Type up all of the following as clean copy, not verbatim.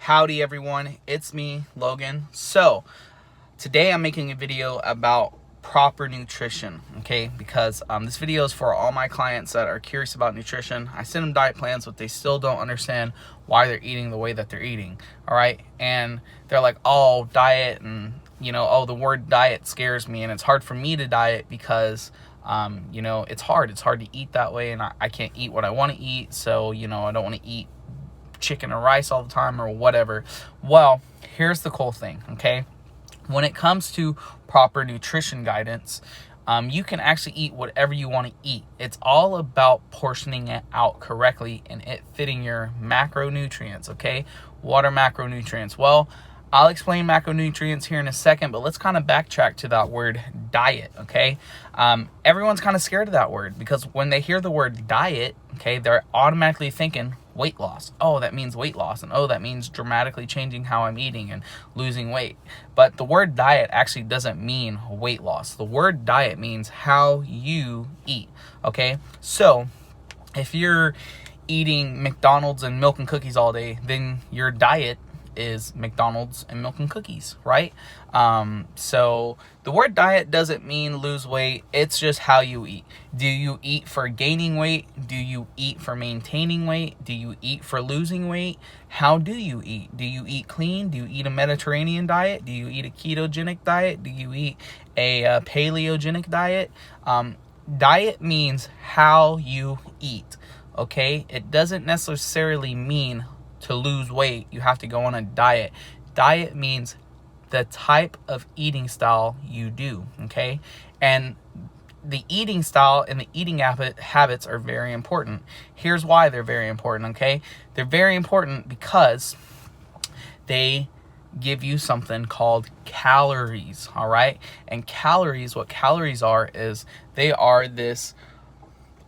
Howdy everyone, it's me, Logan. So today I'm making a video about proper nutrition, okay? Because this video is for all my clients that are curious about nutrition. I send them diet plans, but they still don't understand why they're eating the way that they're eating, all right? And they're like, oh, diet, and oh, the word diet scares me, and it's hard for me to diet because it's hard to eat that way, and I can't eat what I want to eat, so I don't want to eat chicken or rice all the time or whatever. Well, here's the cool thing, okay? When it comes to proper nutrition guidance, you can actually eat whatever you want to eat. It's all about portioning it out correctly and it fitting your macronutrients, okay? What are macronutrients? Well, I'll explain macronutrients here in a second, but let's kind of backtrack to that word diet, okay? Everyone's kind of scared of that word because when they hear the word diet, okay, they're automatically thinking weight loss. Oh, that means weight loss. And oh, that means dramatically changing how I'm eating and losing weight. But the word diet actually doesn't mean weight loss. The word diet means how you eat, okay? So if you're eating McDonald's and milk and cookies all day, then your diet is McDonald's and milk and cookies, right? So the word diet doesn't mean lose weight. It's just how you eat. Do you eat for gaining weight? Do you eat for maintaining weight? Do you eat for losing weight? How do you eat? Do you eat clean? Do you eat a Mediterranean diet? Do you eat a ketogenic diet? Do you eat a paleogenic diet? Diet means how you eat, okay? It doesn't necessarily mean to lose weight you have to go on a diet. Diet means the type of eating style you do, okay? And the eating style and the eating habits are very important. Here's why they're very important, okay? They're very important because they give you something called calories, all right? And calories, what calories are is they are this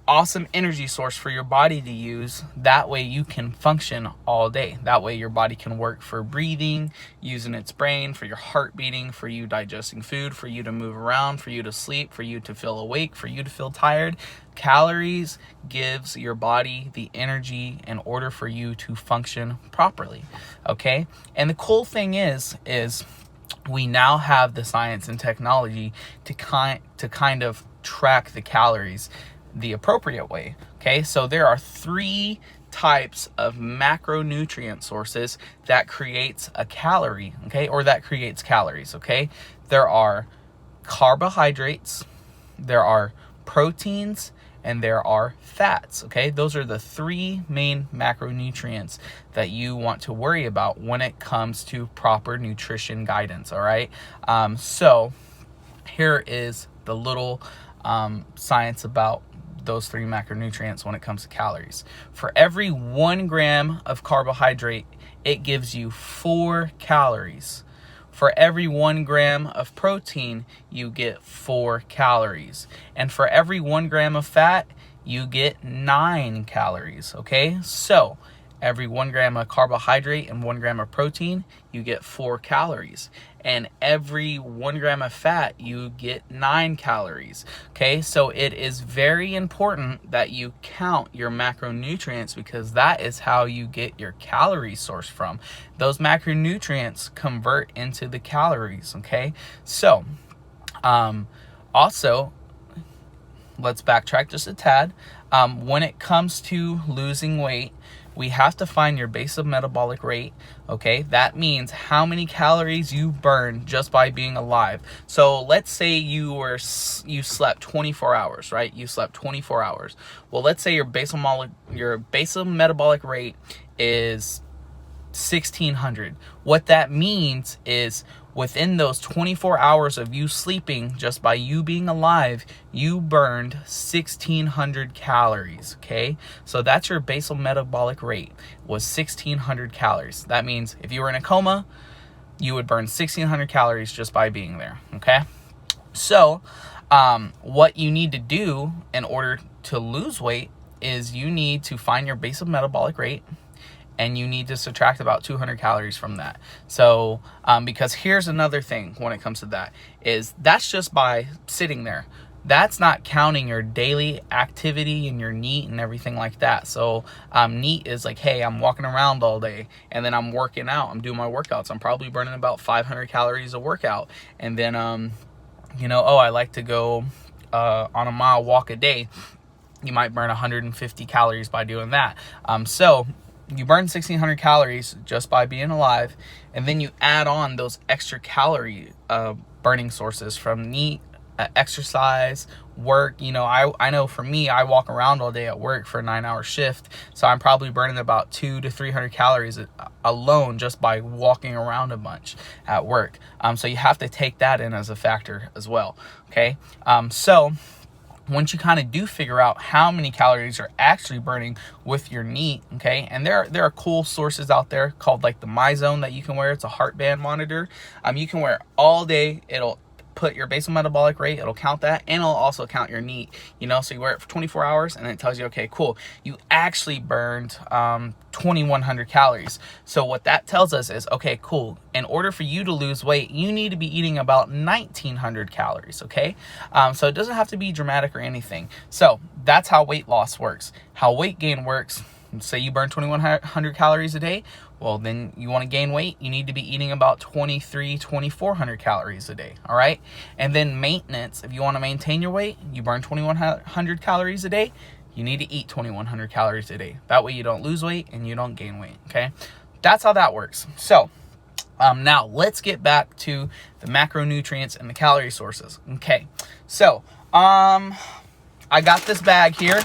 awesome energy source for your body to use. That way you can function all day. That way your body can work for breathing, using its brain, for your heart beating, for you digesting food, for you to move around, for you to sleep, for you to feel awake, for you to feel tired. Calories gives your body the energy in order for you to function properly, okay? And the cool thing is we now have the science and technology to kind of track the calories the appropriate way, okay? So there are 3 types of macronutrient sources that creates a calorie, okay? Or that creates calories, okay? There are carbohydrates, there are proteins, and there are fats, okay? Those are the 3 main macronutrients that you want to worry about when it comes to proper nutrition guidance, all right? So here is the little science about those 3 macronutrients when it comes to calories. For every 1 gram of carbohydrate, it gives you 4 calories. For every 1 gram of protein, you get 4 calories. And for every 1 gram of fat, you get 9 calories, okay? So every 1 gram of carbohydrate and 1 gram of protein, you get 4 calories. And every 1 gram of fat, you get 9 calories. Okay, so it is very important that you count your macronutrients because that is how you get your calorie source from. Those macronutrients convert into the calories, okay? So, also, let's backtrack just a tad. When it comes to losing weight, we have to find your basal metabolic rate, okay? That means how many calories you burn just by being alive. So let's say you slept 24 hours, right? You slept 24 hours. Well, let's say your basal metabolic rate is 1600. What that means is within those 24 hours of you sleeping, just by you being alive, you burned 1600 calories, okay? So that's your basal metabolic rate, was 1600 calories. That means if you were in a coma, you would burn 1600 calories just by being there, okay? So what you need to do in order to lose weight is you need to find your basal metabolic rate, and you need to subtract about 200 calories from that. So, because here's another thing when it comes to that, is that's just by sitting there. that's not counting your daily activity and your NEAT and everything like that. So NEAT is like, hey, I'm walking around all day, and then I'm working out, I'm doing my workouts, I'm probably burning about 500 calories a workout. And then you know, oh, I like to go on a mile walk a day. You might burn 150 calories by doing that. So you burn 1,600 calories just by being alive, and then you add on those extra calorie burning sources from NEAT, exercise, work. You know, I know for me, I walk around all day at work for a 9-hour shift, so I'm probably burning about 200 to 300 calories alone just by walking around a bunch at work. So you have to take that in as a factor as well. Okay, so once you kind of do figure out how many calories you're actually burning with your NEAT, okay, and there are cool sources out there called like the MyZone that you can wear. It's a heart band monitor. You can wear it all day. It'll put your basal metabolic rate, it'll count that, and it'll also count your NEAT, you know. So you wear it for 24 hours and it tells you, okay, cool, you actually burned 2,100 calories. So what that tells us is, okay, cool, in order for you to lose weight, you need to be eating about 1,900 calories, okay? So it doesn't have to be dramatic or anything. So that's how weight loss works. How weight gain works, say you burn 2,100 calories a day, well, then you want to gain weight, you need to be eating about 2,400 calories a day, all right? And then maintenance, if you want to maintain your weight, you burn 2,100 calories a day, you need to eat 2,100 calories a day. That way you don't lose weight and you don't gain weight, okay? That's how that works. So now let's get back to the macronutrients and the calorie sources. Okay, so I got this bag here,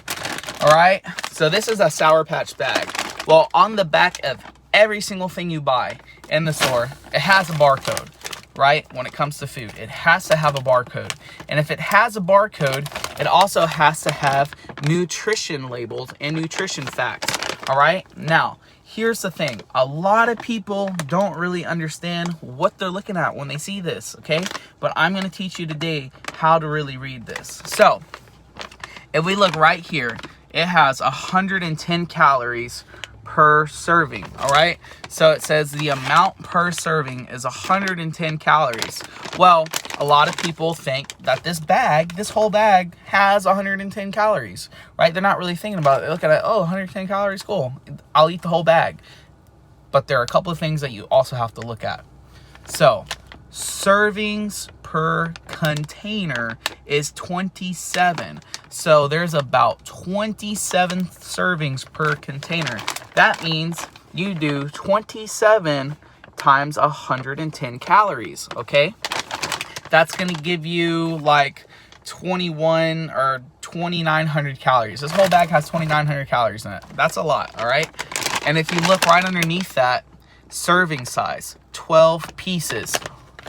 all right? So this is a Sour Patch bag. Well, on the back of every single thing you buy in the store, it has a barcode, right? When it comes to food, it has to have a barcode. And if it has a barcode, it also has to have nutrition labels and nutrition facts, all right? Now, here's the thing. A lot of people don't really understand what they're looking at when they see this, okay? But I'm going to teach you today how to really read this. So, if we look right here, it has 110 calories per serving, all right? So it says the amount per serving is 110 calories. Well, a lot of people think that this whole bag has 110 calories, right? They're not really thinking about it. They look at it, oh, 110 calories, cool, I'll eat the whole bag. But there are a couple of things that you also have to look at. So, servings per container is 27. So there's about 27 servings per container. That means you do 27 times 110 calories, okay? That's gonna give you like 21 or 2,900 calories. This whole bag has 2,900 calories in it. That's a lot, all right? And if you look right underneath that, serving size, 12 pieces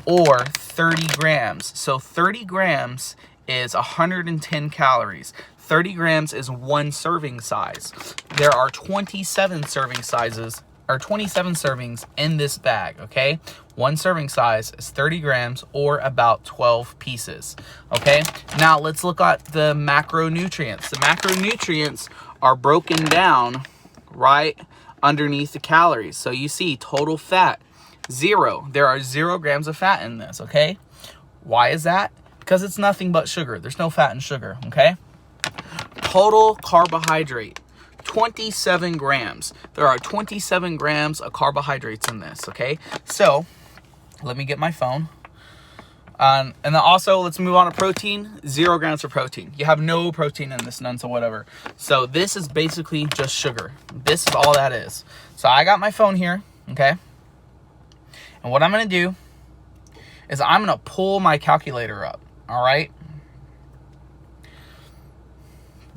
or 30 grams. So 30 grams is 110 calories. 30 grams is one serving size. There are 27 serving sizes, or 27 servings in this bag, okay? One serving size is 30 grams or about 12 pieces, okay? Now let's look at the macronutrients. The macronutrients are broken down right underneath the calories. So you see total fat, 0. There are 0 grams of fat in this, okay? Why is that? Because it's nothing but sugar. There's no fat in sugar, okay? Total carbohydrate, 27 grams. There are 27 grams of carbohydrates in this, okay? So, let me get my phone. And then also, let's move on to protein. 0 grams of protein. You have no protein in this, none so whatever. So, this is basically just sugar. This is all that is. So, I got my phone here, okay? And what I'm going to do is I'm going to pull my calculator up, all right?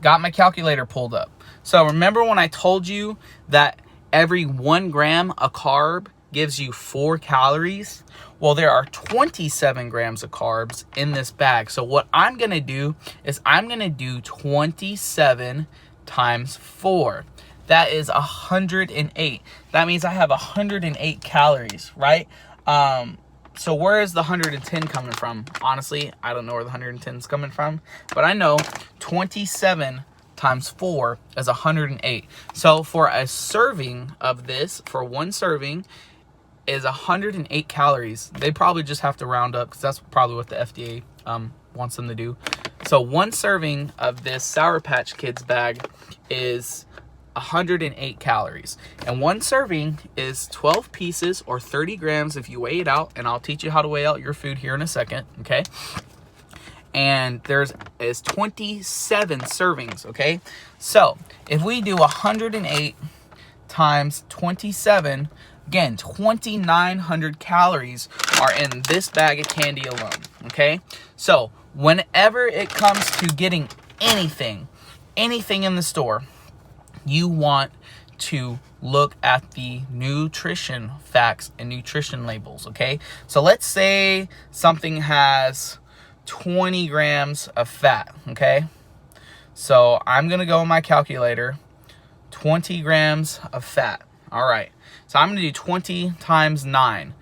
Got my calculator pulled up. So remember when I told you that every 1 gram of carb gives you 4 calories? Well, there are 27 grams of carbs in this bag. So what I'm going to do is I'm going to do 27 times 4. That is 108. That means I have 108 calories, right? So where is the 110 coming from? Honestly, I don't know where the 110 is coming from, but I know 27 times 4 is 108. So for a serving of this, for one serving, is 108 calories. They probably just have to round up because that's probably what the FDA wants them to do. So one serving of this Sour Patch Kids bag is 108 calories. And one serving is 12 pieces or 30 grams if you weigh it out. And I'll teach you how to weigh out your food here in a second, okay? And there's 27 servings, okay? So if we do 108 times 27, again, 2,900 calories are in this bag of candy alone, okay? So whenever it comes to getting anything in the store, you want to look at the nutrition facts and nutrition labels, okay? So let's say something has 20 grams of fat, okay? So I'm gonna go on my calculator, 20 grams of fat. All right, so I'm gonna do 20 times 9,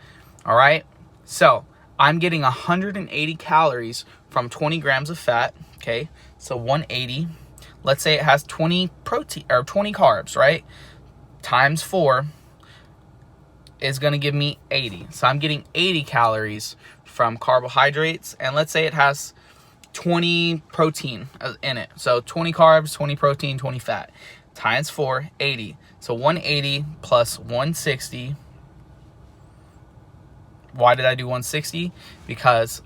all right? So I'm getting 180 calories from 20 grams of fat, okay? So 180, let's say it has 20 protein or 20 carbs, right? Times 4 is gonna give me 80. So I'm getting 80 calories from carbohydrates, and let's say it has 20 protein in it. So 20 carbs, 20 protein, 20 fat. Times 4, 80. So 180 plus 160. Why did I do 160? Because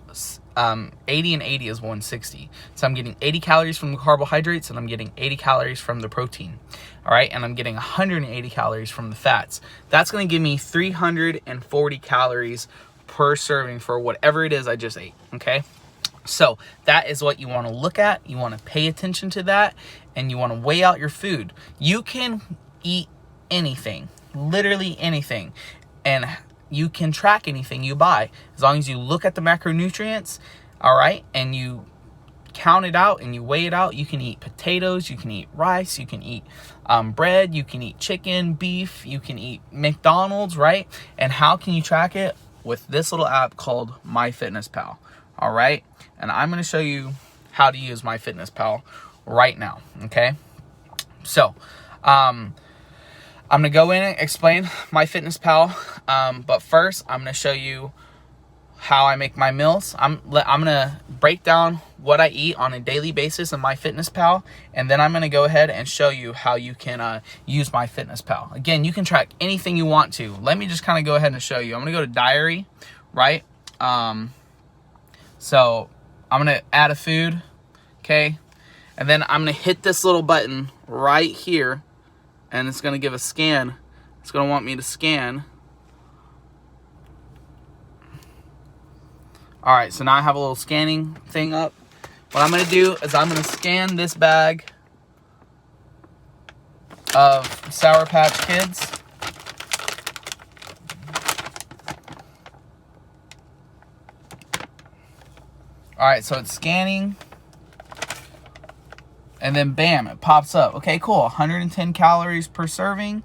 80 and 80 is 160. So I'm getting 80 calories from the carbohydrates, and I'm getting 80 calories from the protein. All right, and I'm getting 180 calories from the fats. That's going to give me 340 calories per serving for whatever it is I just ate, okay? So that is what you want to look at. You want to pay attention to that, and you want to weigh out your food. You can eat anything, literally anything, and you can track anything you buy as long as you look at the macronutrients, all right, and you count it out and you weigh it out. You can eat potatoes, you can eat rice, you can eat bread, you can eat chicken, beef, you can eat McDonald's, right? And how can you track it? With this little app called MyFitnessPal, all right? And I'm going to show you how to use MyFitnessPal right now, okay? So, I'm going to go in and explain MyFitnessPal, but first I'm going to show you how I make my meals. I'm going to break down what I eat on a daily basis in MyFitnessPal, and then I'm going to go ahead and show you how you can use MyFitnessPal. Again, you can track anything you want to. Let me just kind of go ahead and show you. I'm going to go to diary, right? So I'm going to add a food, okay? And then I'm going to hit this little button right here, and it's going to give a scan. It's going to want me to scan. All right, so now I have a little scanning thing up. What I'm going to do is I'm going to scan this bag of Sour Patch Kids. All right, so it's scanning. And then bam, it pops up. Okay, cool. 110 calories per serving.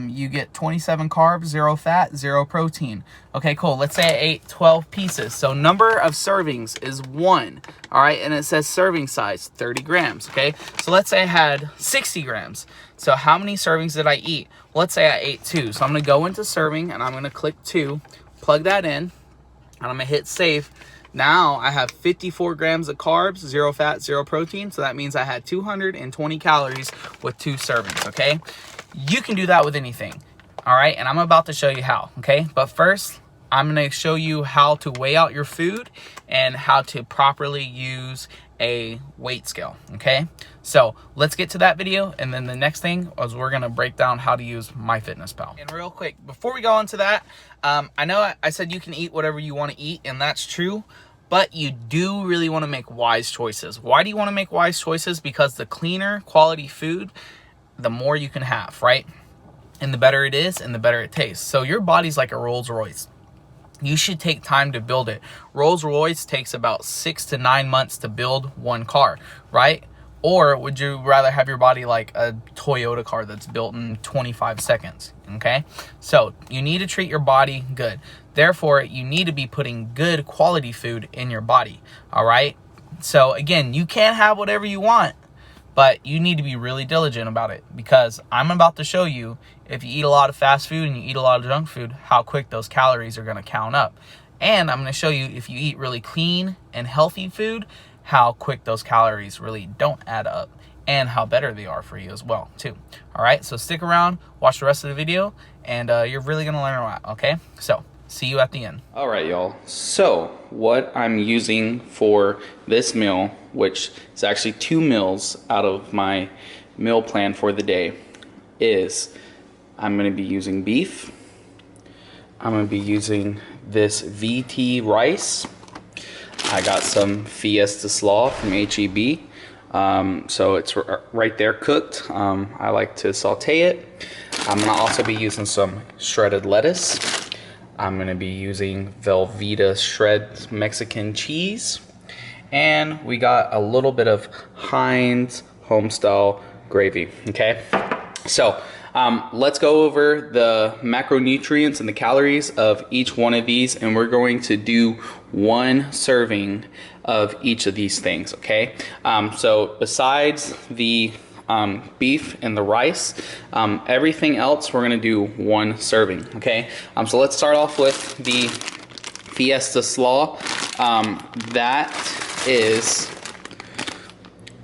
You get 27 carbs, 0 fat, 0 protein. Okay, cool. Let's say I ate 12 pieces. So number of servings is 1. All right, and it says serving size, 30 grams. Okay, so let's say I had 60 grams. So how many servings did I eat? Let's say I ate 2. So I'm going to go into serving, and I'm going to click 2, plug that in, and I'm going to hit save. Now I have 54 grams of carbs, 0 fat, 0 protein. So that means I had 220 calories with 2 servings, okay? You can do that with anything, all right? And I'm about to show you how, okay? But first, I'm going to show you how to weigh out your food and how to properly use a weight scale, okay? So let's get to that video, and then the next thing is we're going to break down how to use MyFitnessPal. And real quick, before we go into that, I know I said you can eat whatever you want to eat, and that's true, but you do really want to make wise choices. Why do you want to make wise choices? Because the cleaner quality food, the more you can have, right? And the better it is, and the better it tastes. So your body's like a Rolls Royce. You should take time to build it. Rolls Royce takes about 6 to 9 months to build one car, right? Or would you rather have your body like a Toyota car that's built in 25 seconds, okay? So you need to treat your body good. Therefore, you need to be putting good quality food in your body, all right? So again, you can have whatever you want, but you need to be really diligent about it, because I'm about to show you, if you eat a lot of fast food and you eat a lot of junk food, how quick those calories are going to count up. And I'm going to show you, if you eat really clean and healthy food, how quick those calories really don't add up and how better they are for you as well too. All right, so stick around, watch the rest of the video, and you're really gonna learn a lot. Okay, so see you at the end. All right, y'all. So what I'm using for this meal, which is actually 2 meals out of my meal plan for the day, is I'm going to be using beef. I'm going to be using this VT rice. I got some Fiesta Slaw from HEB. So it's right there cooked. I like to saute it. I'm going to also be using some shredded lettuce. I'm going to be using Velveeta shred Mexican cheese. And we got a little bit of Heinz homestyle gravy. Okay, so let's go over the macronutrients and the calories of each one of these, and we're going to do 1 serving of each of these things. Okay, so besides the beef and the rice, everything else we're gonna do 1 serving. Okay, so let's start off with the Fiesta Slaw. That is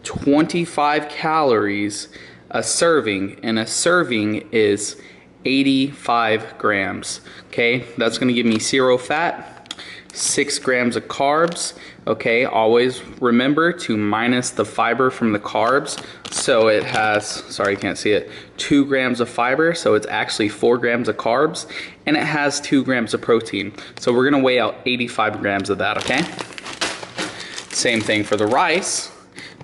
25 calories a serving, and a serving is 85 grams. Okay, that's going to give me 0 fat, 6 grams of carbs. Okay, always remember to minus the fiber from the carbs. So it has, sorry you can't see it, 2 grams of fiber, so it's actually 4 grams of carbs, and it has 2 grams of protein. So we're going to weigh out 85 grams of that. Okay, same thing for the rice.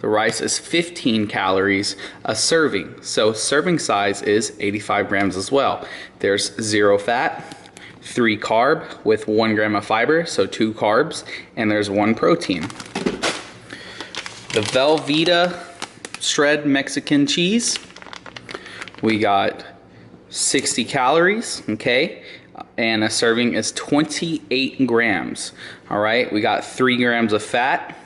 The rice is 15 calories a serving, so serving size is 85 grams as well. There's 0 fat, 3 carb with 1 gram of fiber, so 2 carbs, and there's 1 protein. The Velveeta shred Mexican cheese, we got 60 calories, okay, and a serving is 28 grams. All right, we got 3 grams of fat,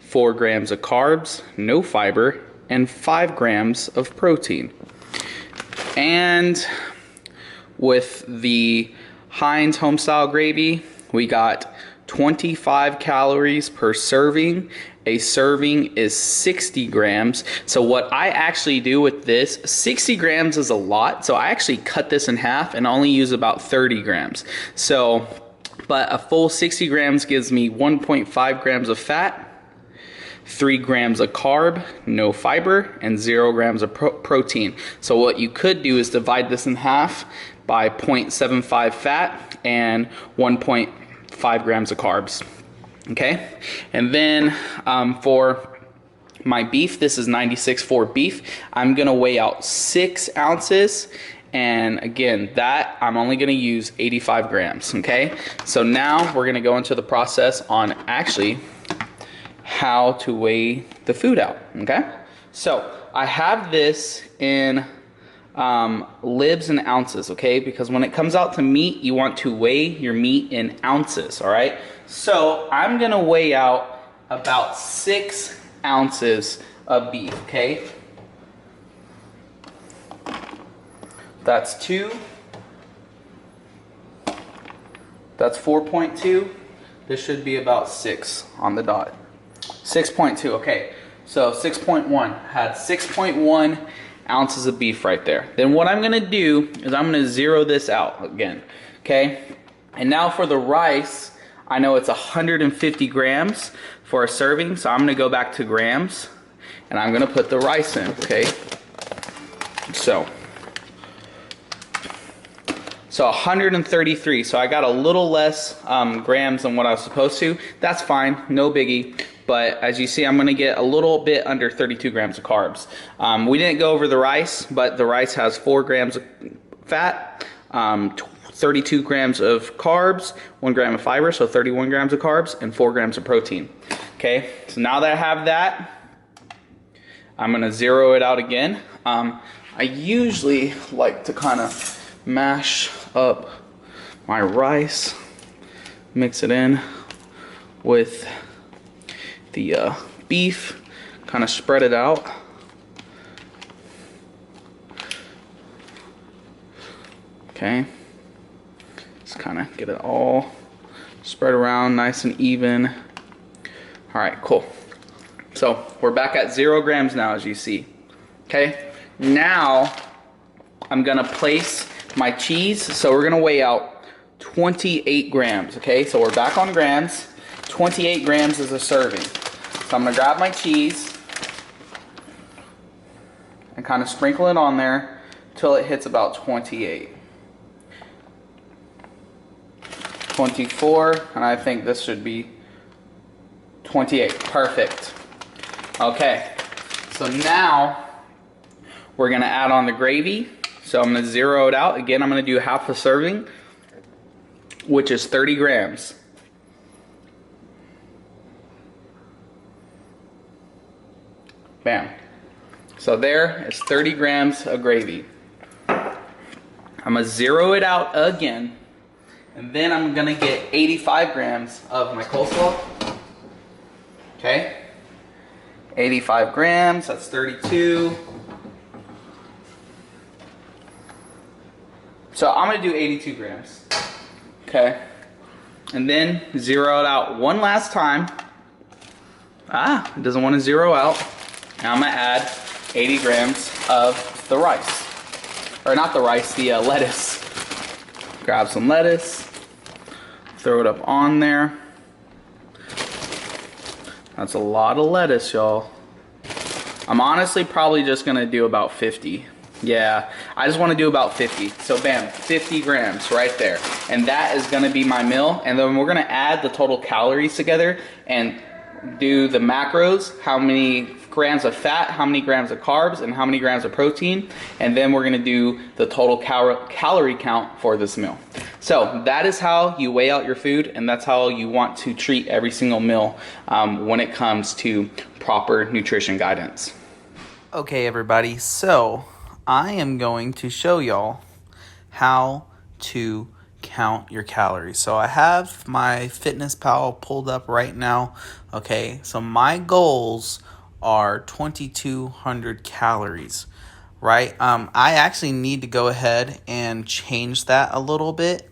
4 grams of carbs, no fiber, and 5 grams of protein. And with the Heinz homestyle gravy, we got 25 calories per serving. A serving is 60 grams. So what I actually do with this, 60 grams is a lot, so I actually cut this in half and only use about 30 grams. So, but a full 60 grams gives me 1.5 grams of fat, 3 grams of carb, no fiber, and 0 grams of protein. So what you could do is divide this in half by 0.75 fat and 1.5 grams of carbs. Okay, and then for my beef, this is 96.4 beef. I'm gonna weigh out 6 ounces, and again, that I'm only gonna use 85 grams. Okay, so now we're gonna go into the process on actually how to weigh the food out. Okay, so I have this in libs and ounces, okay, because when it comes out to meat, you want to weigh your meat in ounces. All right, so I'm gonna weigh out about 6 ounces of beef. Okay, that's 2, that's 4.2, this should be about 6 on the dot. 6.2, okay, so 6.1, had 6.1 ounces of beef right there. Then what I'm gonna do is I'm gonna zero this out again, okay? And now for the rice, I know it's 150 grams for a serving, so I'm gonna go back to grams and I'm gonna put the rice in, okay? So 133, so I got a little less grams than what I was supposed to. That's fine, no biggie. But as you see, I'm gonna get a little bit under 32 grams of carbs. We didn't go over the rice, but the rice has 4 grams of fat, 32 grams of carbs, 1 gram of fiber, so 31 grams of carbs, and 4 grams of protein. Okay, so now that I have that, I'm gonna zero it out again. I usually like to kind of mash up my rice, mix it in with the beef, kind of spread it out. Okay, just kind of get it all spread around nice and even. All right, cool. So we're back at 0 grams now, as you see. Okay, now I'm gonna place my cheese. So we're gonna weigh out 28 grams. Okay, so we're back on grams. 28 grams is a serving. So I'm gonna grab my cheese and kind of sprinkle it on there till it hits about 28. 24, and I think this should be 28. Perfect. Okay, so now we're gonna add on the gravy. So I'm gonna zero it out. Again, I'm gonna do half a serving, which is 30 grams. Bam. So there is 30 grams of gravy. I'm gonna zero it out again, and then I'm gonna get 85 grams of my coleslaw. Okay, 85 grams, that's 32. So I'm gonna do 82 grams. Okay, and then zero it out one last time. It doesn't want to zero out. Now I'm gonna add 80 grams of the rice. Or not the rice, the lettuce. Grab some lettuce, throw it up on there. That's a lot of lettuce, y'all. I'm honestly probably just gonna do about 50. Yeah, I just wanna do about 50. So bam, 50 grams right there. And that is gonna be my meal. And then we're gonna add the total calories together and do the macros, how many grams of fat, how many grams of carbs, and how many grams of protein. And then we're gonna do the total calorie count for this meal. So that is how you weigh out your food, and that's how you want to treat every single meal when it comes to proper nutrition guidance. Okay, everybody, so I am going to show y'all how to count your calories. So I have my FitnessPal pulled up right now. Okay, so my goals are 2,200 calories, right? I actually need to go ahead and change that a little bit.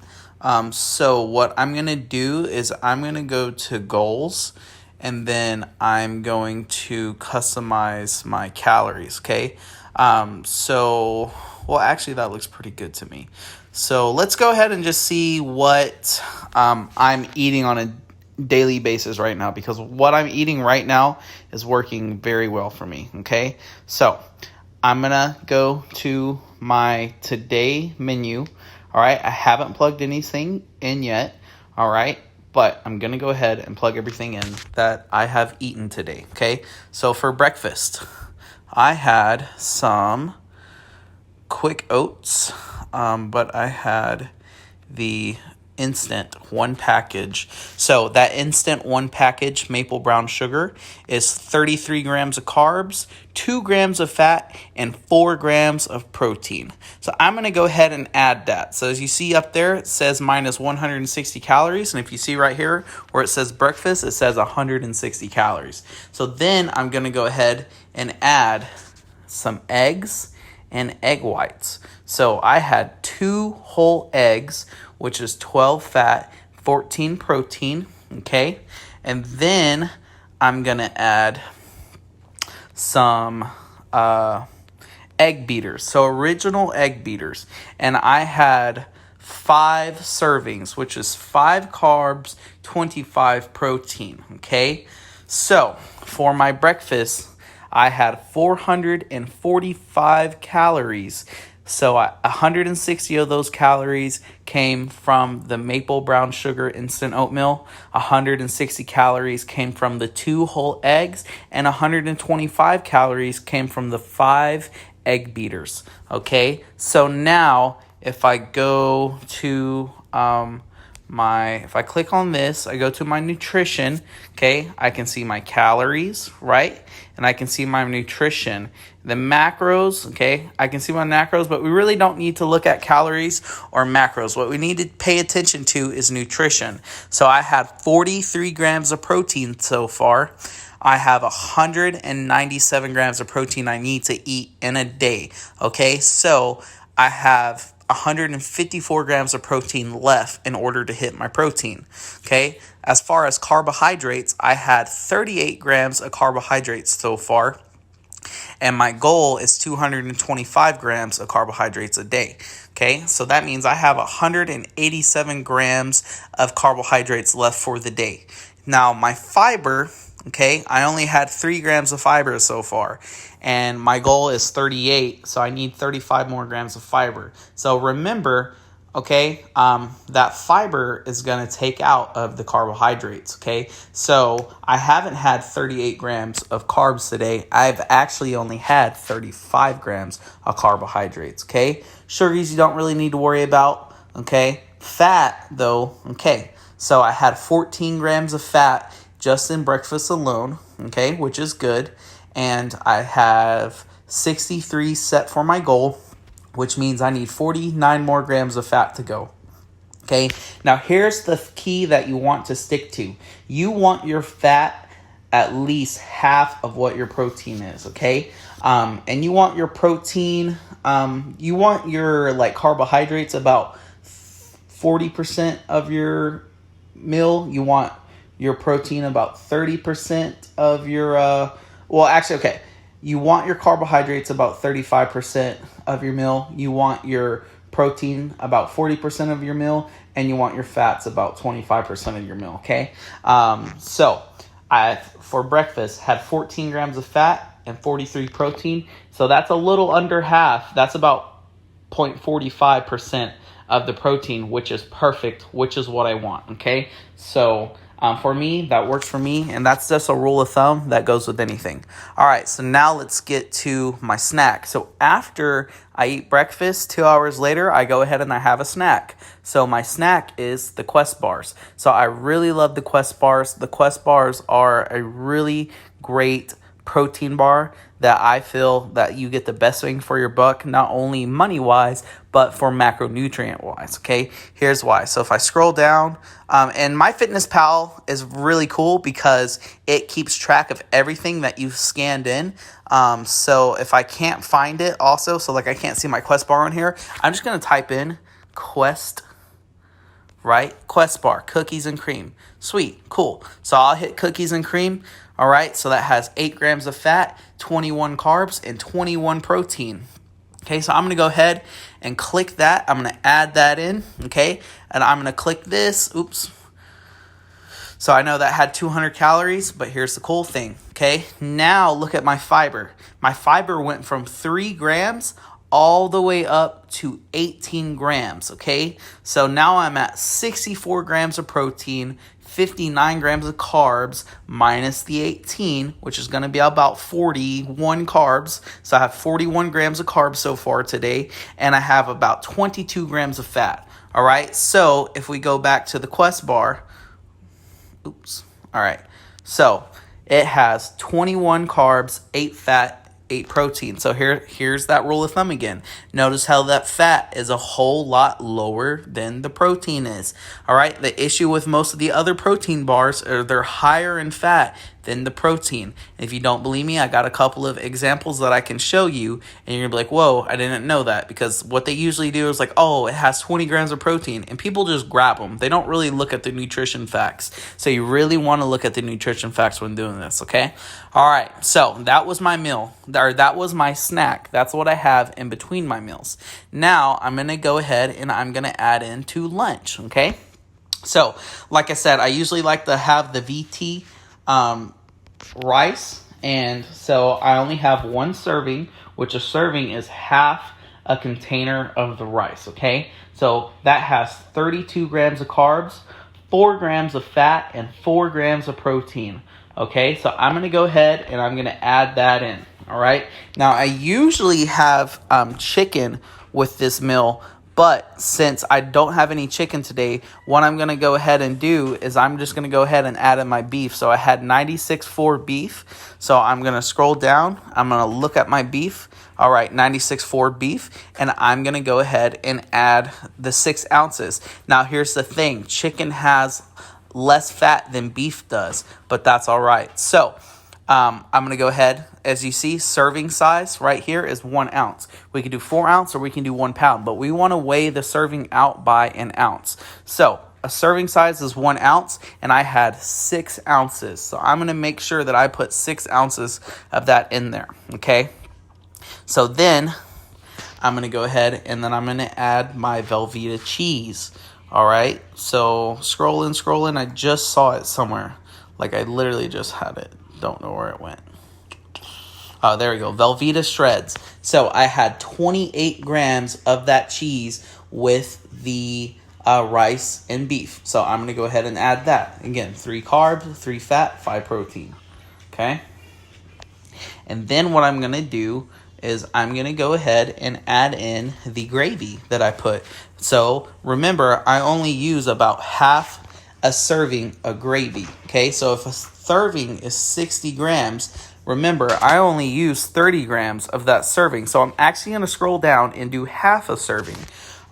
So what I'm gonna do is I'm gonna go to goals, and then I'm going to customize my calories. Okay, well, actually that looks pretty good to me. So let's go ahead and just see what I'm eating on a daily basis right now, because what I'm eating right now is working very well for me. Okay, so I'm gonna go to my today menu. All right, I haven't plugged anything in yet. All right, but I'm gonna go ahead and plug everything in that I have eaten today. Okay, so for breakfast, I had some quick oats, but I had the instant one package. So that instant one package maple brown sugar is 33 grams of carbs, 2 grams of fat, and 4 grams of protein. So I'm going to go ahead and add that. So as you see up there, it says minus 160 calories. And if you see right here where it says breakfast, it says 160 calories. So then I'm going to go ahead and add some eggs and egg whites. So I had 2 whole eggs, which is 12 fat, 14 protein, okay? And then I'm gonna add some egg beaters, so original egg beaters. And I had 5 servings, which is 5 carbs, 25 protein, okay? So for my breakfast, I had 445 calories. So 160 of those calories came from the maple brown sugar instant oatmeal. 160 calories came from the 2 whole eggs, and 125 calories came from the 5 egg beaters. Okay, so now if I go to if I click on this, I go to my nutrition, okay, I can see my calories, right? And I can see my nutrition. The macros, okay, I can see my macros, but we really don't need to look at calories or macros. What we need to pay attention to is nutrition. So I had 43 grams of protein so far. I have 197 grams of protein I need to eat in a day, okay? So I have 154 grams of protein left in order to hit my protein. Okay, as far as carbohydrates, I had 38 grams of carbohydrates so far, and my goal is 225 grams of carbohydrates a day. Okay, so that means I have 187 grams of carbohydrates left for the day. Now, my fiber, okay, I only had 3 grams of fiber so far, and my goal is 38, so I need 35 more grams of fiber. So remember, okay, that fiber is going to take out of the carbohydrates, okay? So I haven't had 38 grams of carbs today. I've actually only had 35 grams of carbohydrates, okay? Sugars you don't really need to worry about, okay? Fat, though, okay. So I had 14 grams of fat just in breakfast alone, okay, which is good. And I have 63 set for my goal, which means I need 49 more grams of fat to go. Okay, now here's the key that you want to stick to. You want your fat at least half of what your protein is, okay? And you want your protein, you want your like carbohydrates about 40% of your meal. You want your protein about 30% of your, you want your carbohydrates about 35% of your meal. You want your protein about 40% of your meal. And you want your fats about 25% of your meal, okay? So I, for breakfast, had 14 grams of fat and 43 protein. So that's a little under half. That's about 0.45% of the protein, which is perfect, which is what I want, okay? So for me, that works for me, and that's just a rule of thumb that goes with anything. All right, so now let's get to my snack. So after I eat breakfast, 2 hours later, I go ahead and I have a snack. So my snack is the Quest bars. So I really love the Quest bars. The Quest bars are a really great protein bar that I feel that you get the best bang for your buck, not only money-wise, but for macronutrient-wise, okay? Here's why. So if I scroll down, and MyFitnessPal is really cool because it keeps track of everything that you've scanned in. So if I can't find it also, so like I can't see my Quest bar on here, I'm just going to type in Quest, right? Quest bar, cookies and cream. Sweet, cool. So I'll hit cookies and cream. All right, so that has 8 grams of fat, 21 carbs, and 21 protein. Okay, so I'm going to go ahead and click that. I'm going to add that in, okay? And I'm going to click this. Oops. So I know that had 200 calories, but here's the cool thing, okay? Now look at my fiber. My fiber went from 3 grams all the way up to 18 grams, okay? So now I'm at 64 grams of protein, 59 grams of carbs minus the 18, which is going to be about 41 carbs. So I have 41 grams of carbs so far today, and I have about 22 grams of fat. All right, so if we go back to the Quest bar, oops, all right, so it has 21 carbs, 8 fat, 8 protein. So here's that rule of thumb again. Notice how that fat is a whole lot lower than the protein is. All right, the issue with most of the other protein bars are they're higher in fat than the protein. If you don't believe me, I got a couple of examples that I can show you, and you're gonna be like, whoa, I didn't know that. Because what they usually do is like, oh, it has 20 grams of protein, and people just grab them. They don't really look at the nutrition facts. So you really want to look at the nutrition facts when doing this, okay? All right, so that was my meal, or that was my snack. That's what I have in between my meals. Now I'm gonna go ahead and I'm gonna add into lunch, okay? So like I said, I usually like to have the VT rice, and so I only have 1 serving, which a serving is half a container of the rice, okay? So that has 32 grams of carbs, 4 grams of fat, and 4 grams of protein, okay? So I'm going to go ahead and I'm going to add that in, all right? Now, I usually have chicken with this meal, but since I don't have any chicken today, what I'm going to go ahead and do is I'm just going to go ahead and add in my beef. So I had 96.4 beef. So I'm going to scroll down. I'm going to look at my beef. All right, 96.4 beef. And I'm going to go ahead and add the 6 ounces. Now, here's the thing. Chicken has less fat than beef does, but that's all right. So I'm going to go ahead, as you see, serving size right here is 1 ounce. We can do 4 ounce or we can do 1 pound, but we want to weigh the serving out by an ounce. So a serving size is 1 ounce, and I had 6 ounces. So I'm going to make sure that I put 6 ounces of that in there, okay? So then I'm going to go ahead and then I'm going to add my Velveeta cheese, all right? So scrolling, I just saw it somewhere. Like I literally just had it. Don't know where it went. Oh, there we go. Velveeta shreds. So I had 28 grams of that cheese with the rice and beef. So I'm going to go ahead and add that. Again, 3 carbs, 3 fat, 5 protein. Okay? And then what I'm going to do is I'm going to go ahead and add in the gravy that I put. So remember, I only use about half a serving of gravy. Okay, so if a serving is 60 grams, remember, I only use 30 grams of that serving. So I'm actually going to scroll down and do half a serving.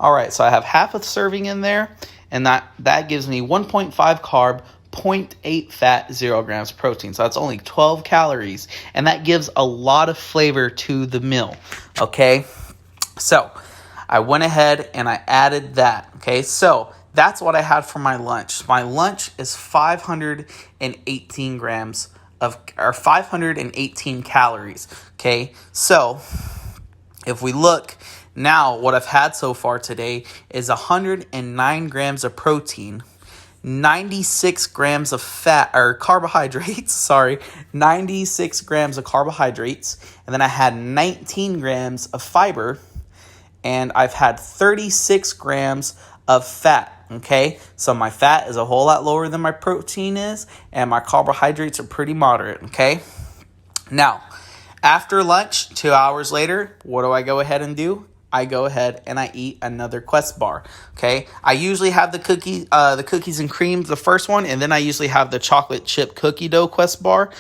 All right, so I have half a serving in there, and that gives me 1.5 carb, 0.8 fat, 0 grams protein. So that's only 12 calories, and that gives a lot of flavor to the meal, okay? So I went ahead and I added that, okay? So that's what I had for my lunch. My lunch is 518 grams or 518 calories, okay? So if we look now, what I've had so far today is 109 grams of protein, 96 grams of fat or carbohydrates, 96 grams of carbohydrates, and then I had 19 grams of fiber, and I've had 36 grams of fat. Okay, so my fat is a whole lot lower than my protein is, and my carbohydrates are pretty moderate. Okay, now after lunch, 2 hours later, what do I go ahead and do? I go ahead and I eat another Quest bar. Okay, I usually have the cookies and cream, the first one, and then I usually have the chocolate chip cookie dough Quest bar.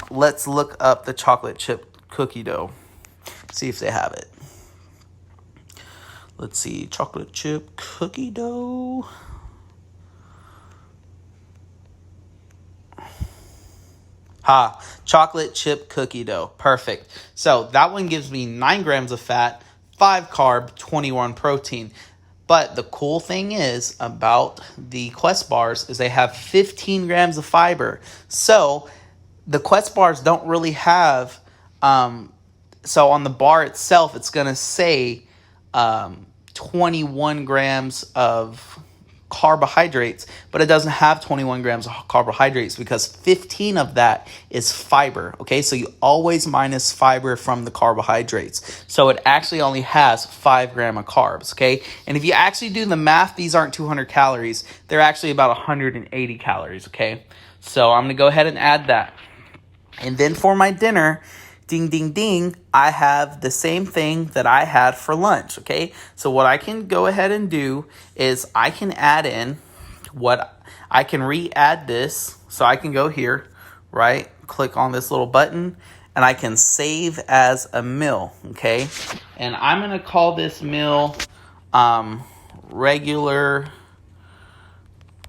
Let's look up the chocolate chip cookie dough, see if they have it. Let's see, chocolate chip cookie dough. Chocolate chip cookie dough. Perfect. So that one gives me 9 grams of fat, 5 carb, 21 protein. But the cool thing is about the Quest bars is they have 15 grams of fiber. So the Quest bars don't really have, so on the bar itself, it's going to say 21 grams of carbohydrates, but it doesn't have 21 grams of carbohydrates because 15 of that is fiber. Okay, so you always minus fiber from the carbohydrates. So it actually only has 5 grams of carbs. Okay, and if you actually do the math, these aren't 200 calories. They're actually about 180 calories. Okay, so I'm going to go ahead and add that. And then for my dinner, ding, ding, ding, I have the same thing that I had for lunch, okay? So what I can go ahead and do is I can add in I can re-add this. So I can go here, right? Click on this little button, and I can save as a meal, okay? And I'm going to call this meal regular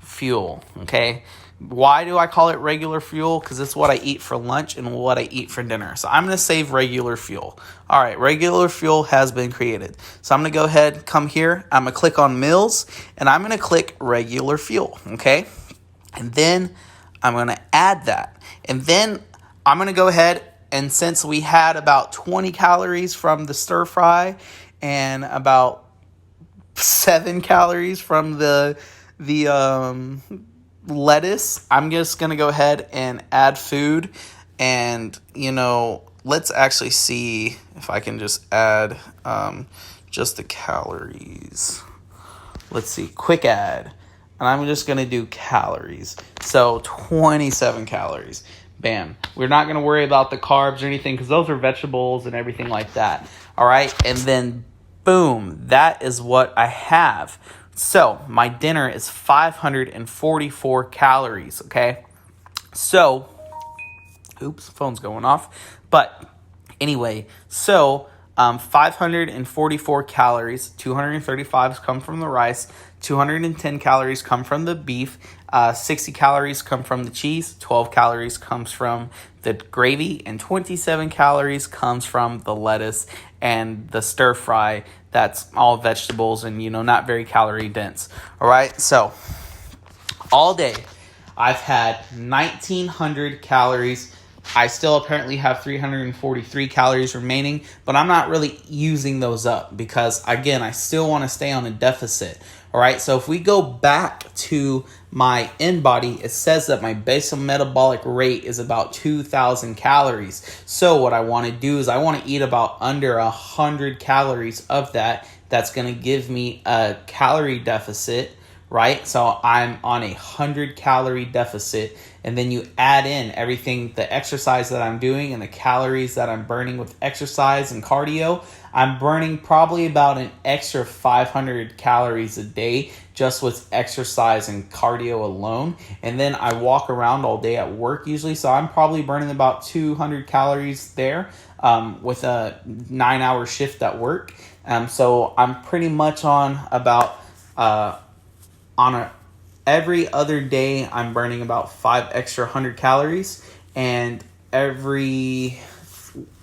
fuel, okay? Why do I call it regular fuel? Because it's what I eat for lunch and what I eat for dinner. So I'm going to save regular fuel. All right, regular fuel has been created. So I'm going to go ahead, come here. I'm going to click on meals, and I'm going to click regular fuel, okay? And then I'm going to add that. And then I'm going to go ahead, and since we had about 20 calories from the stir fry and about 7 calories from the lettuce, I'm just going to go ahead and add food. And, let's actually see if I can just add just the calories. Let's see, quick add. And I'm just going to do calories. So 27 calories. Bam. We're not going to worry about the carbs or anything because those are vegetables and everything like that. All right. And then, boom, that is what I have. So my dinner is 544 calories, okay? So, oops, phone's going off. But anyway, so 544 calories, 235 come from the rice, 210 calories come from the beef, 60 calories come from the cheese, 12 calories comes from the gravy, and 27 calories comes from the lettuce and the stir fry. That's all vegetables and, not very calorie dense. All right, so all day I've had 1,900 calories. I still apparently have 343 calories remaining, but I'm not really using those up because, again, I still want to stay on a deficit. All right, so if we go back to my InBody, it says that my basal metabolic rate is about 2,000 calories. So what I want to do is I want to eat about under 100 calories of that. That's going to give me a calorie deficit, right? So I'm on 100 calorie deficit, and then you add in everything, the exercise that I'm doing and the calories that I'm burning with exercise and cardio. I'm burning probably about an extra 500 calories a day just with exercise and cardio alone. And then I walk around all day at work usually, so I'm probably burning about 200 calories there with a 9-hour shift at work. So I'm pretty much on about every other day I'm burning about 5 extra 100 calories, and every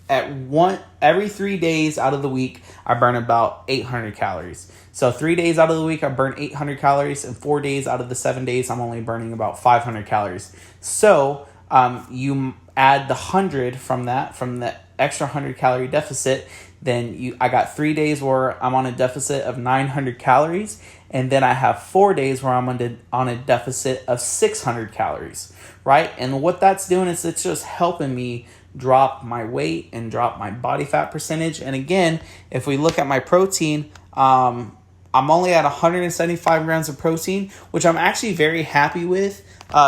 3 days out of the week I burn about 800 calories. So 3 days out of the week I burn 800 calories, and 4 days out of the 7 days I'm only burning about 500 calories. So you add the 100 from the extra 100 calorie deficit, then I got 3 days where I'm on a deficit of 900 calories, and then I have 4 days where I'm on a deficit of 600 calories, right? And what that's doing is it's just helping me drop my weight and drop my body fat percentage. And again, if we look at my protein, I'm only at 175 grams of protein, which I'm actually very happy with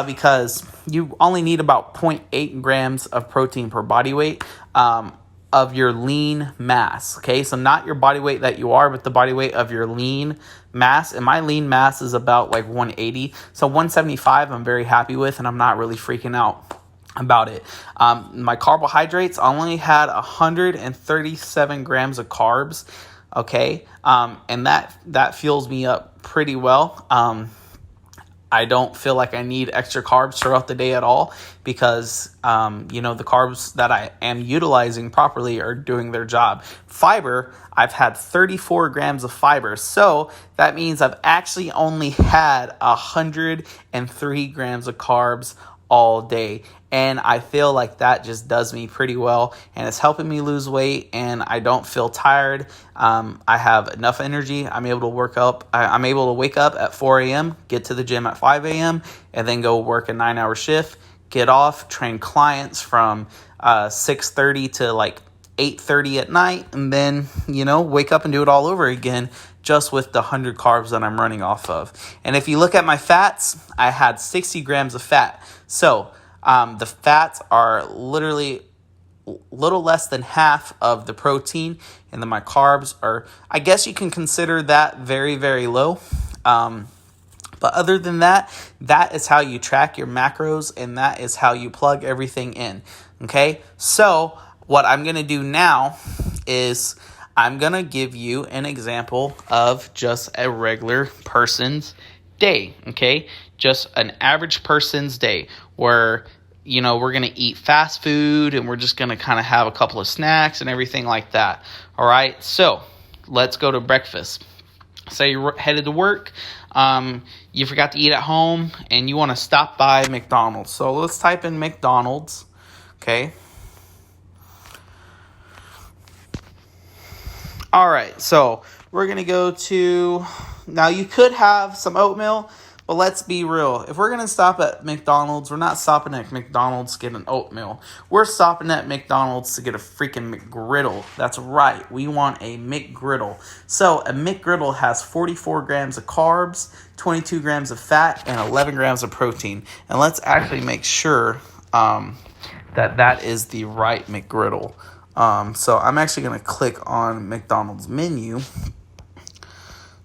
because you only need about 0.8 grams of protein per body weight of your lean mass. Okay, so not your body weight that you are, but the body weight of your lean mass. And my lean mass is about like 180. So 175 I'm very happy with, and I'm not really freaking out about it. My carbohydrates, I only had 137 grams of carbs. Okay, and that fuels me up pretty well. I don't feel like I need extra carbs throughout the day at all because, the carbs that I am utilizing properly are doing their job. Fiber, I've had 34 grams of fiber. So that means I've actually only had 103 grams of carbs all day. And I feel like that just does me pretty well, and it's helping me lose weight, and I don't feel tired. I have enough energy. I'm able to wake up at 4 a.m., get to the gym at 5 a.m., and then go work a 9-hour shift, get off, train clients from 6:30 to like 8:30 at night, and then, wake up and do it all over again just with the 100 carbs that I'm running off of. And if you look at my fats, I had 60 grams of fat. So the fats are literally little less than half of the protein, and then my carbs are, I guess you can consider that very, very low. But other than that, that is how you track your macros, and that is how you plug everything in. Okay, so what I'm going to do now is I'm going to give you an example of just a regular person's day, okay? Just an average person's day where, we're going to eat fast food and we're just going to kind of have a couple of snacks and everything like that, all right? So let's go to breakfast. Say you're headed to work, you forgot to eat at home, and you want to stop by McDonald's. So let's type in McDonald's, okay? All right, so we're going to go to, now you could have some oatmeal, but let's be real. If we're going to stop at McDonald's, we're not stopping at McDonald's to get an oatmeal. We're stopping at McDonald's to get a freaking McGriddle. That's right, we want a McGriddle. So a McGriddle has 44 grams of carbs, 22 grams of fat, and 11 grams of protein. And let's actually make sure that is the right McGriddle. So I'm actually going to click on McDonald's menu,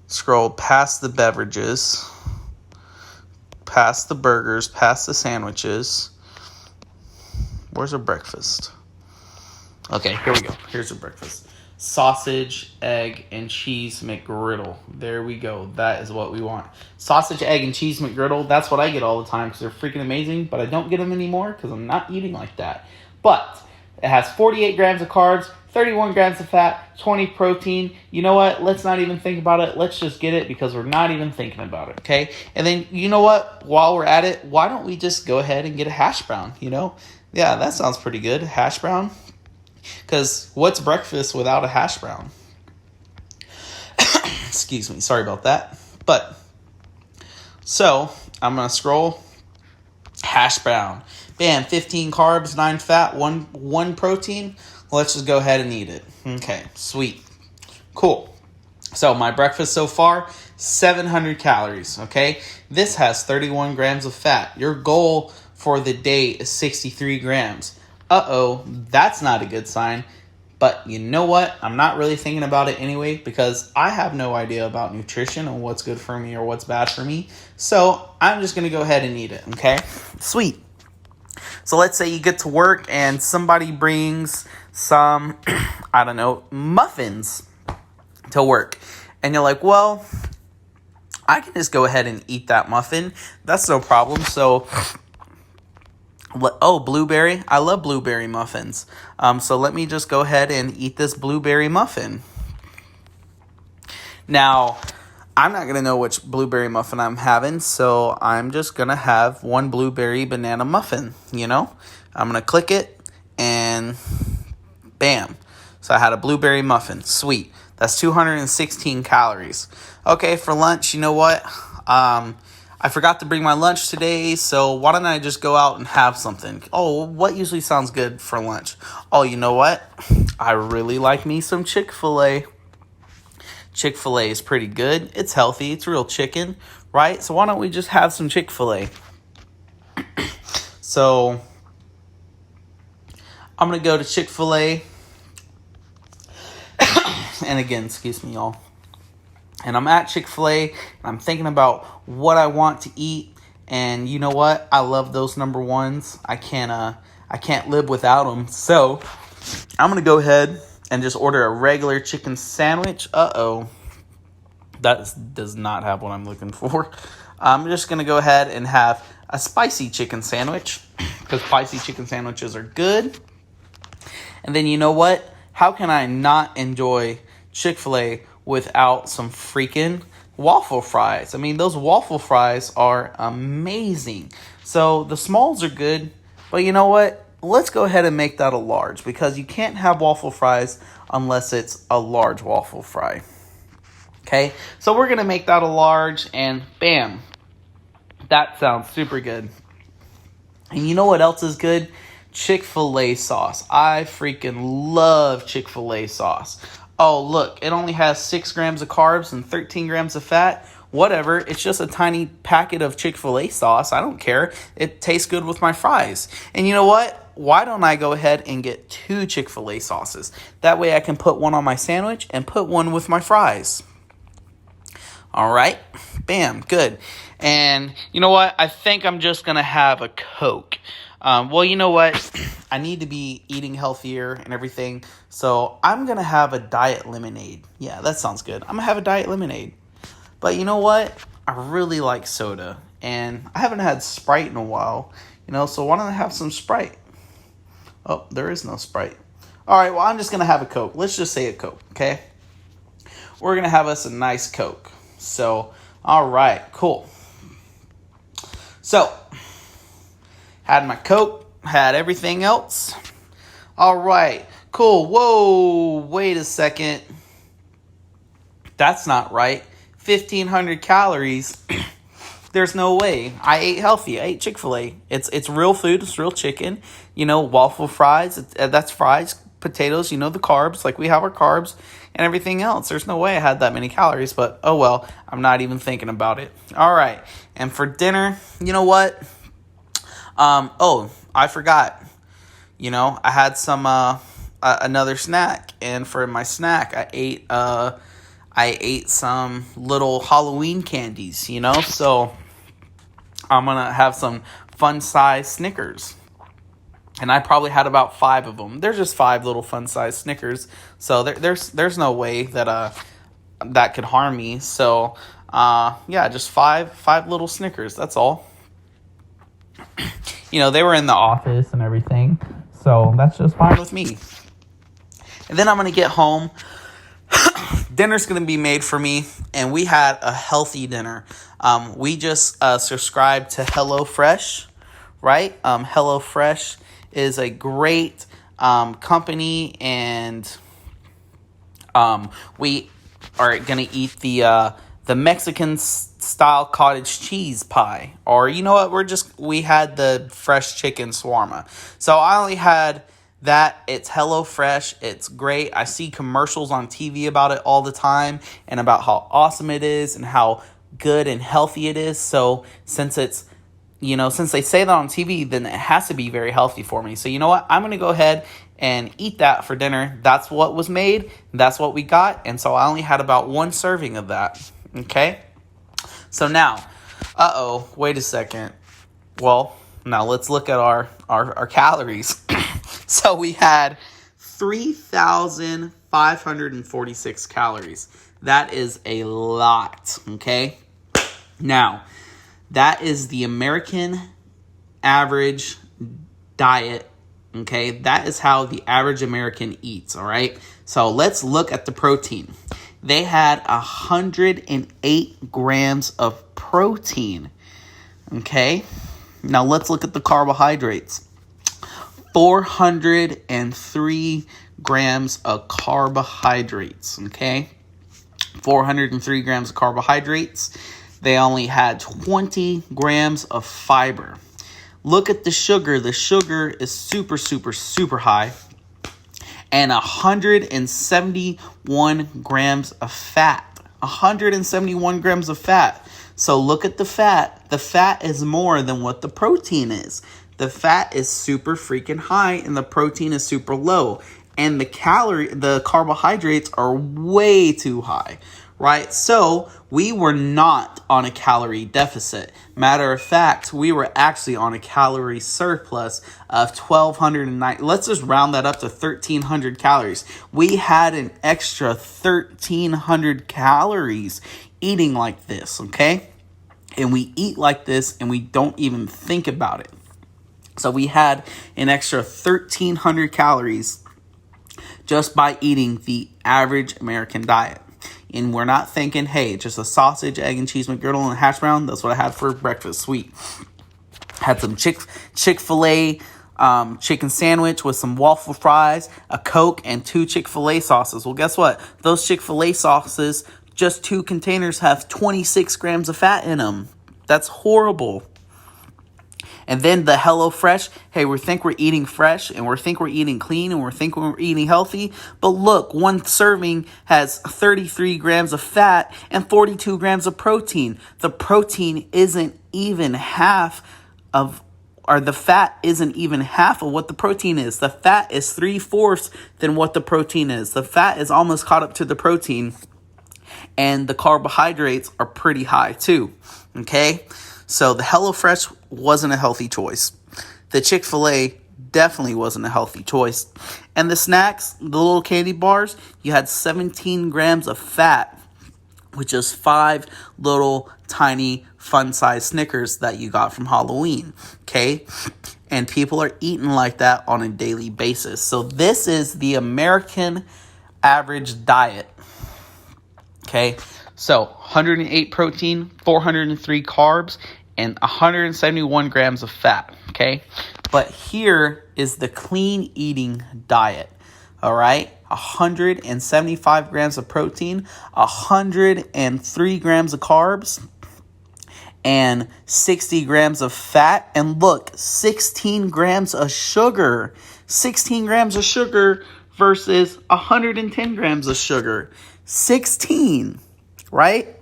scroll past the beverages, past the burgers, past the sandwiches. Where's our breakfast? Okay, here we go. Here's our breakfast. sausage, egg, and cheese McGriddle. There we go. That is what we want. Sausage, egg, and cheese McGriddle. That's what I get all the time because they're freaking amazing, but I don't get them anymore because I'm not eating like that. But it has 48 grams of carbs, 31 grams of fat, 20 protein. You know what? Let's not even think about it. Let's just get it because we're not even thinking about it, okay? And then, you know what? While we're at it, why don't we just go ahead and get a hash brown, you know? Yeah, that sounds pretty good. Hash brown. Because what's breakfast without a hash brown? Excuse me. Sorry about that. But, so, I'm going to scroll. Hash brown. Bam, 15 carbs, 9 fat, 1 protein. Let's just go ahead and eat it. Okay, sweet. Cool. So my breakfast so far, 700 calories, okay? This has 31 grams of fat. Your goal for the day is 63 grams. Uh-oh, that's not a good sign. But you know what? I'm not really thinking about it anyway because I have no idea about nutrition and what's good for me or what's bad for me. So I'm just going to go ahead and eat it, okay? Sweet. So let's say you get to work and somebody brings some, I don't know, muffins to work. And you're like, well, I can just go ahead and eat that muffin. That's no problem. So, oh, blueberry. I love blueberry muffins. So let me just go ahead and eat this blueberry muffin. Now, I'm not going to know which blueberry muffin I'm having, so I'm just going to have one blueberry banana muffin, you know? I'm going to click it, and bam. So I had a blueberry muffin. Sweet. That's 216 calories. Okay, for lunch, you know what? I forgot to bring my lunch today, so why don't I just go out and have something? Oh, what usually sounds good for lunch? Oh, you know what? I really like me some Chick-fil-A. Chick-fil-A is pretty good. It's healthy. It's real chicken, right? So why don't we just have some Chick-fil-A? So I'm going to go to Chick-fil-A. And again, excuse me, y'all. And I'm at Chick-fil-A, and I'm thinking about what I want to eat. And you know what? I love those number ones. I can't live without them. So I'm going to go ahead and just order a regular chicken sandwich. Uh-oh. That does not have what I'm looking for. I'm just going to go ahead and have a spicy chicken sandwich because spicy chicken sandwiches are good. And then you know what? How can I not enjoy Chick-fil-A without some freaking waffle fries? I mean, those waffle fries are amazing. So the smalls are good, but you know what? Let's go ahead and make that a large because you can't have waffle fries unless it's a large waffle fry. Okay, so we're going to make that a large, and bam, that sounds super good. And you know what else is good? Chick-fil-A sauce. I freaking love Chick-fil-A sauce. Oh, look, it only has 6 grams of carbs and 13 grams of fat. Whatever, it's just a tiny packet of Chick-fil-A sauce. I don't care. It tastes good with my fries. And you know what? Why don't I go ahead and get 2 Chick-fil-A sauces? That way I can put one on my sandwich and put one with my fries. All right, bam, good. And you know what? I think I'm just going to have a Coke. Well, you know what? I need to be eating healthier and everything. So I'm going to have a diet lemonade. Yeah, that sounds good. I'm going to have a diet lemonade. But you know what? I really like soda. And I haven't had Sprite in a while. You know, so why don't I have some Sprite? Oh, there is no Sprite. All right, well, I'm just going to have a Coke. Let's just say a Coke, okay? We're going to have us a nice Coke. So, all right, cool. So, had my Coke, had everything else. All right, cool. Whoa, wait a second. That's not right. 1,500 calories. There's no way. I ate healthy. I ate Chick-fil-A. It's real food. It's real chicken. You know, waffle fries. That's fries. Potatoes. You know, the carbs. Like, we have our carbs and everything else. There's no way I had that many calories. But, oh well. I'm not even thinking about it. All right. And for dinner, you know what? Oh, I forgot. You know, I had some another snack. And for my snack, I ate some little Halloween candies, you know? So I'm going to have some fun-size Snickers. and I probably had about 5 of them. They're just 5 little fun-sized Snickers, so there's no way that that could harm me. So yeah, just five little Snickers. That's all. You know, they were in the office and everything, so that's just fine with me. And then I'm gonna get home. Dinner's gonna be made for me, and we had a healthy dinner. We just subscribed to HelloFresh, right? HelloFresh is a great company, and we are gonna eat the Mexican style cottage cheese pie, or you know what? We had the fresh chicken shawarma. So I only had that. It's HelloFresh. It's great. I see commercials on TV about it all the time and about how awesome it is and how good and healthy it is. So since they say that on TV, then it has to be very healthy for me. So you know what? I'm going to go ahead and eat that for dinner. That's what was made. That's what we got. And so I only had about 1 serving of that. Okay? So now, wait a second. Well, now let's look at our calories. So we had 3,546 calories. That is a lot, okay? Now, that is the American average diet, okay? That is how the average American eats, all right? So let's look at the protein. They had 108 grams of protein, okay? Now let's look at the carbohydrates. 403 grams of carbohydrates, okay? 403 grams of carbohydrates. They only had 20 grams of fiber. Look at the sugar. The sugar is super, super, super high. And 171 grams of fat. 171 grams of fat. So look at the fat. The fat is more than what the protein is. The fat is super freaking high and the protein is super low. And the carbohydrates are way too high, right? So we were not on a calorie deficit. Matter of fact, we were actually on a calorie surplus of 1,209. Let's just round that up to 1,300 calories. We had an extra 1,300 calories eating like this, okay? And we eat like this and we don't even think about it. So we had an extra 1,300 calories just by eating the average American diet. And we're not thinking, hey, just a sausage, egg, and cheese McGriddle and a hash brown. That's what I had for breakfast. Sweet. Had some Chick-fil-A chicken sandwich with some waffle fries, a Coke, and 2 Chick-fil-A sauces. Well, guess what? Those Chick-fil-A sauces, just 2 containers, have 26 grams of fat in them. That's horrible. And then the HelloFresh, hey, we think we're eating fresh, and we think we're eating clean, and we think we're eating healthy. But look, 1 serving has 33 grams of fat and 42 grams of protein. The protein isn't even half of, or the fat isn't even half of what the protein is. The fat is 3/4 than what the protein is. The fat is almost caught up to the protein, and the carbohydrates are pretty high too, okay? So the HelloFresh wasn't a healthy choice. The Chick-fil-A definitely wasn't a healthy choice. And the snacks, the little candy bars, you had 17 grams of fat, which is 5 little tiny fun-sized Snickers that you got from Halloween, okay? And people are eating like that on a daily basis. So this is the American average diet, okay? So 108 protein, 403 carbs, and 171 grams of fat, okay? But here is the clean eating diet, all right? 175 grams of protein, 103 grams of carbs, and 60 grams of fat. And look, 16 grams of sugar. 16 grams of sugar versus 110 grams of sugar. 16, right?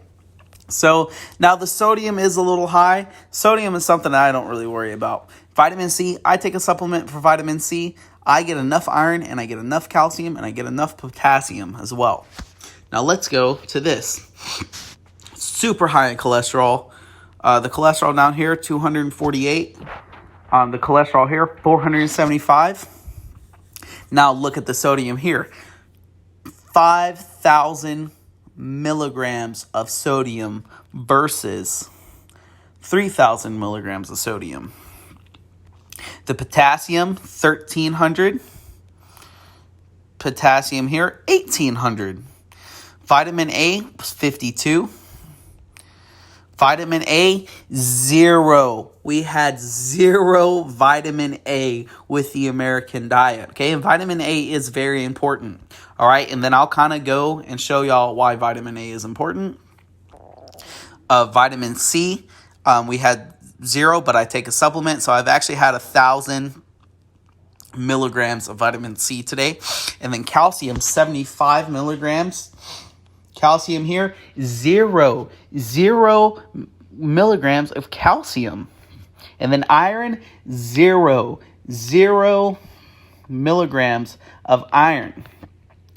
So now the sodium is a little high. Sodium is something that I don't really worry about. Vitamin C, I take a supplement for vitamin C. I get enough iron and I get enough calcium and I get enough potassium as well. Now let's go to this. Super high in cholesterol. The cholesterol down here, 248. The cholesterol here, 475. Now look at the sodium here. 5,000 milligrams of sodium versus 3,000 milligrams of sodium. The potassium, 1,300. Potassium here, 1,800. Vitamin A, 52. Vitamin A, 0. We had 0 vitamin A with the American diet. Okay, and vitamin A is very important. All right, and then I'll kind of go and show y'all why vitamin A is important. Vitamin C, we had 0, but I take a supplement, so I've actually had 1,000 milligrams of vitamin C today. And then calcium, 75 milligrams. Calcium here, 0 milligrams of calcium. And then iron, 0 milligrams of iron.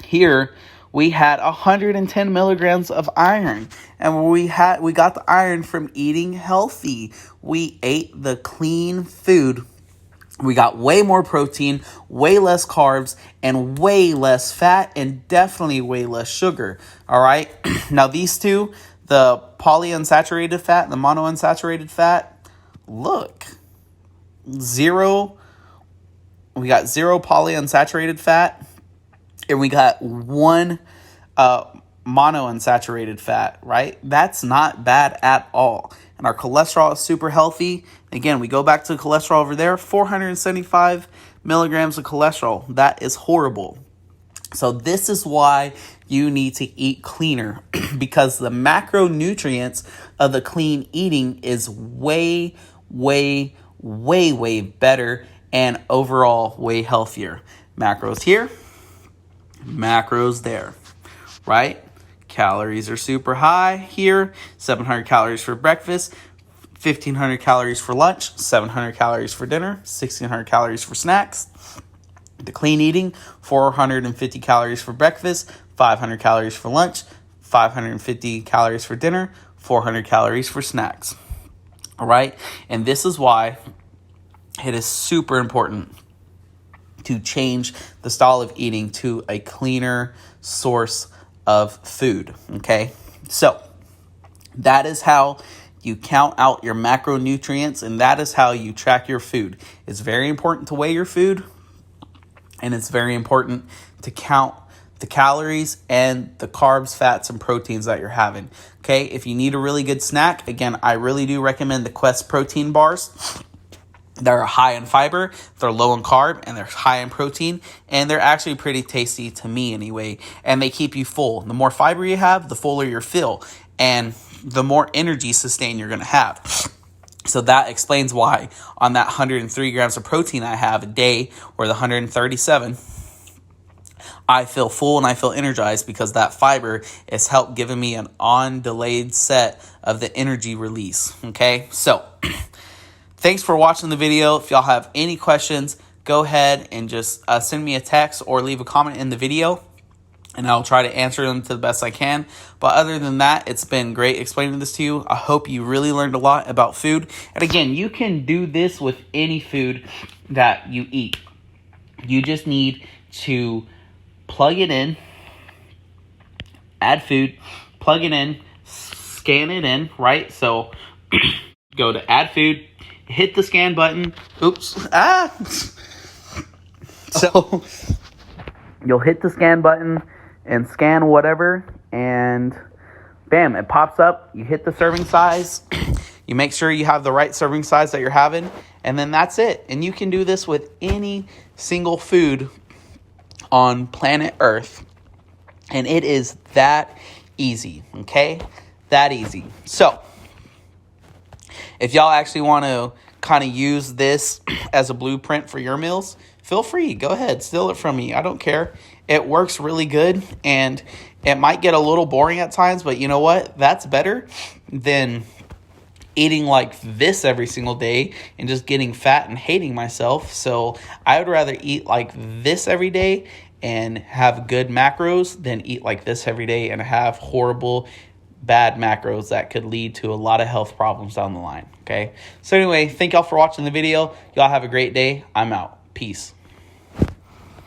Here we had 110 milligrams of iron, and we got the iron from eating healthy. We ate the clean food. We got way more protein, way less carbs, and way less fat, and definitely way less sugar. All right. Now these two, the polyunsaturated fat and the monounsaturated fat, look, 0. We got 0 polyunsaturated fat, and we got 1 monounsaturated fat, right? That's not bad at all. And our cholesterol is super healthy. Again, we go back to cholesterol over there, 475 milligrams of cholesterol. That is horrible. So this is why you need to eat cleaner, because the macronutrients of the clean eating is way, way, way, way better and overall way healthier. Macros here, macros there, right? Calories are super high here. 700 calories for breakfast, 1,500 calories for lunch, 700 calories for dinner, 1,600 calories for snacks. The clean eating, 450 calories for breakfast, 500 calories for lunch, 550 calories for dinner, 400 calories for snacks. All right? And this is why it is super important to change the style of eating to a cleaner source of food. Okay? So that is how you count out your macronutrients, and that is how you track your food. It's very important to weigh your food, and it's very important to count the calories and the carbs, fats, and proteins that you're having. Okay, if you need a really good snack, again, I really do recommend the Quest protein bars. They're high in fiber, they're low in carb, and they're high in protein, and they're actually pretty tasty to me anyway, and they keep you full. The more fiber you have, the fuller you feel, and the more energy sustain you're going to have. So that explains why on that 103 grams of protein I have a day, or the 137, I feel full and I feel energized, because that fiber has helped giving me an on-delayed set of the energy release. Okay, so thanks for watching the video. If y'all have any questions, go ahead and just send me a text or leave a comment in the video, and I'll try to answer them to the best I can. But other than that, it's been great explaining this to you. I hope you really learned a lot about food. And again, you can do this with any food that you eat. You just need to plug it in, add food, plug it in, scan it in, right? So go to add food, hit the scan button. So you'll hit the scan button and scan whatever, and bam, it pops up. You hit the serving size. You make sure you have the right serving size that you're having, and then that's it. And you can do this with any single food on planet Earth, and it is that easy, okay? That easy. So if y'all actually want to kind of use this as a blueprint for your meals, feel free. Go ahead. Steal it from me. I don't care. It works really good, and it might get a little boring at times, but you know what? That's better than eating like this every single day and just getting fat and hating myself. So I would rather eat like this every day and have good macros than eat like this every day and have horrible bad macros that could lead to a lot of health problems down the line. Okay. So anyway, thank y'all for watching the video. Y'all have a great day. I'm out. Peace.